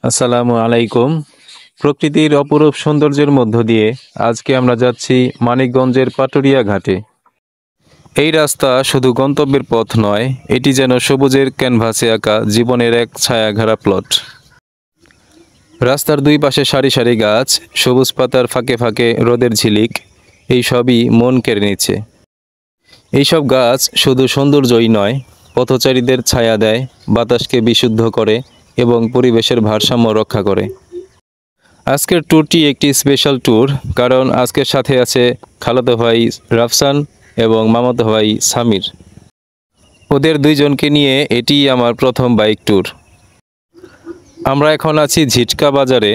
আসসালামু আলাইকুম। প্রকৃতির অপরূপ সৌন্দর্যের মধ্য দিয়ে আজকে আমরা যাচ্ছি মানিকগঞ্জের পাটুরিয়া ঘাটে। এই রাস্তা শুধু গন্তব্যের পথ নয়, এটি যেন সবুজের ক্যানভাসে আঁকা জীবনের এক ছায়াঘেরা প্লট। রাস্তার দুই পাশে সারি সারি গাছ, সবুজ পাতার ফাঁকে ফাঁকে রোদের ঝিলিক, এই সবই মন কেড়ে নিচ্ছে। এইসব গাছ শুধু সৌন্দর্যই নয়, পথচারীদের ছায়া দেয়, বাতাসকে বিশুদ্ধ করে এবং পরিবেশের ভারসাম্য রক্ষা করে। আজকের ট্যুরটি একটি স্পেশাল ট্যুর, কারণ আজকের সাথে আছে খালাতো ভাই রাফসান এবং মামাতো ভাই সামির। ওদের দুইজনকে নিয়ে এটি আমার প্রথম বাইক ট্যুর। আমরা এখন আছি ঝিটকা বাজারে।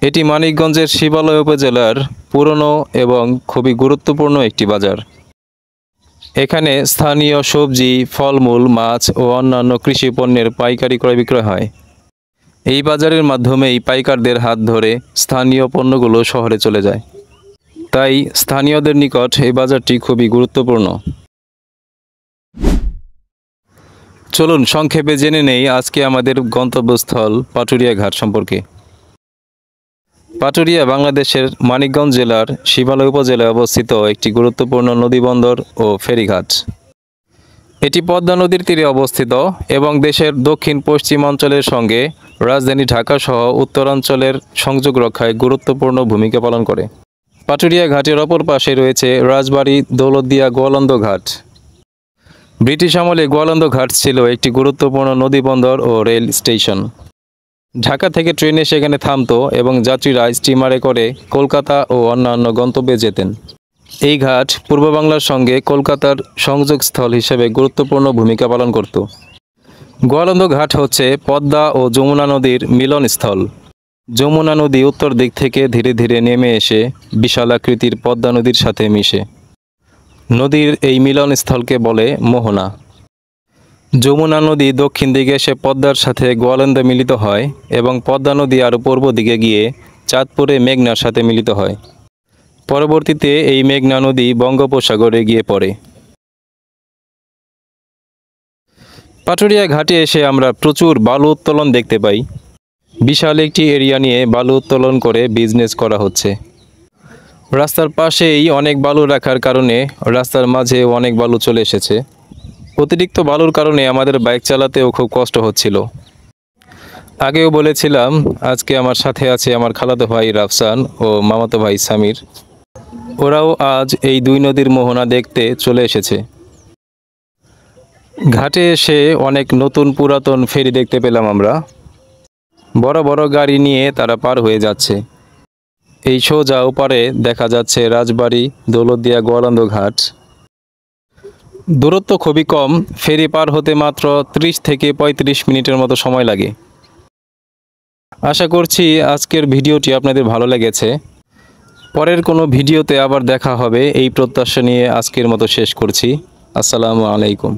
এটি মানিকগঞ্জের শিবালয় উপজেলার পুরনো এবং খুবই গুরুত্বপূর্ণ একটি বাজার। এখানে স্থানীয় সবজি, ফলমূল, মাছ ও অন্যান্য কৃষি পণ্যের পাইকারি ক্রয় বিক্রয় হয়। এই বাজারের মাধ্যমেই পাইকারদের হাত ধরে স্থানীয় পণ্যগুলো শহরে চলে যায়। তাই স্থানীয়দের নিকট এই বাজারটি খুবই গুরুত্বপূর্ণ। চলুন সংক্ষেপে জেনে নেই আজকে আমাদের গন্তব্যস্থল পাটুরিয়া ঘাট সম্পর্কে। পাটুরিয়া বাংলাদেশের মানিকগঞ্জ জেলার শিবালয় উপজেলায় অবস্থিত একটি গুরুত্বপূর্ণ নদীবন্দর ও ফেরিঘাট। এটি পদ্মা নদীর তীরে অবস্থিত এবং দেশের দক্ষিণ পশ্চিম অঞ্চলের সঙ্গে রাজধানী ঢাকা সহ উত্তরাঞ্চলের সংযোগ রক্ষায় গুরুত্বপূর্ণ ভূমিকা পালন করে। পাটুরিয়া ঘাটের অপর পাশে রয়েছে রাজবাড়ী দৌলতদিয়া গোয়ালন্দ ঘাট। ব্রিটিশ আমলে গোয়ালন্দ ঘাট ছিল একটি গুরুত্বপূর্ণ নদীবন্দর ও রেল স্টেশন। ঢাকা থেকে ট্রেনে সেখানে থামতো এবং যাত্রীরা স্টিমারে করে কলকাতা ও অন্যান্য গন্তব্যে যেতেন। এই ঘাট পূর্ব বাংলার সঙ্গে কলকাতার সংযোগস্থল হিসেবে গুরুত্বপূর্ণ ভূমিকা পালন করত। গোয়ালন্দ ঘাট হচ্ছে পদ্মা ও যমুনা নদীর মিলনস্থল। যমুনা নদী উত্তর দিক থেকে ধীরে ধীরে নেমে এসে বিশালাকৃতির পদ্মা নদীর সাথে মিশে। নদীর এই মিলনস্থলকে বলে মোহনা। যমুনা নদী দক্ষিণ দিকে এসে পদ্মার সাথে গোয়ালন্দে মিলিত হয় এবং পদ্মা নদী আরও পূর্ব দিকে গিয়ে চাঁদপুরে মেঘনার সাথে মিলিত হয়। পরবর্তীতে এই মেঘনা নদী বঙ্গোপসাগরে গিয়ে পড়ে। পাটুরিয়া ঘাটে এসে আমরা প্রচুর বালু উত্তোলন দেখতে পাই। বিশাল একটি এরিয়া নিয়ে বালু উত্তোলন করে বিজনেস করা হচ্ছে। রাস্তার পাশেই অনেক বালু রাখার কারণে রাস্তার মাঝে অনেক বালু চলে এসেছে। অতিরিক্ত বালুর কারণে আমাদের বাইক চালাতেও খুব কষ্ট হচ্ছিল। আগেও বলেছিলাম আজকে আমার সাথে আছে আমার খালাতো ভাই রাফসান ও মামাতো ভাই সামির। ওরাও আজ এই দুই নদীর মোহনা দেখতে চলে এসেছে। ঘাটে এসে অনেক নতুন পুরাতন ফেরি দেখতে পেলাম আমরা। বড় বড় গাড়ি নিয়ে তারা পার হয়ে যাচ্ছে। এই সোজা ওপারে দেখা যাচ্ছে রাজবাড়ী দৌলতদিয়া গোয়ালন্দ ঘাট। দূরত্ব খুবই কম, ফেরি পার হতে মাত্র 30 থেকে 35 মিনিটের মতো সময় লাগে। আশা করছি আজকের ভিডিওটি আপনাদের ভালো লেগেছে। পরের কোনো ভিডিওতে আবার দেখা হবে এই প্রত্যাশা নিয়ে আজকের মতো শেষ করছি। আসসালামু আলাইকুম।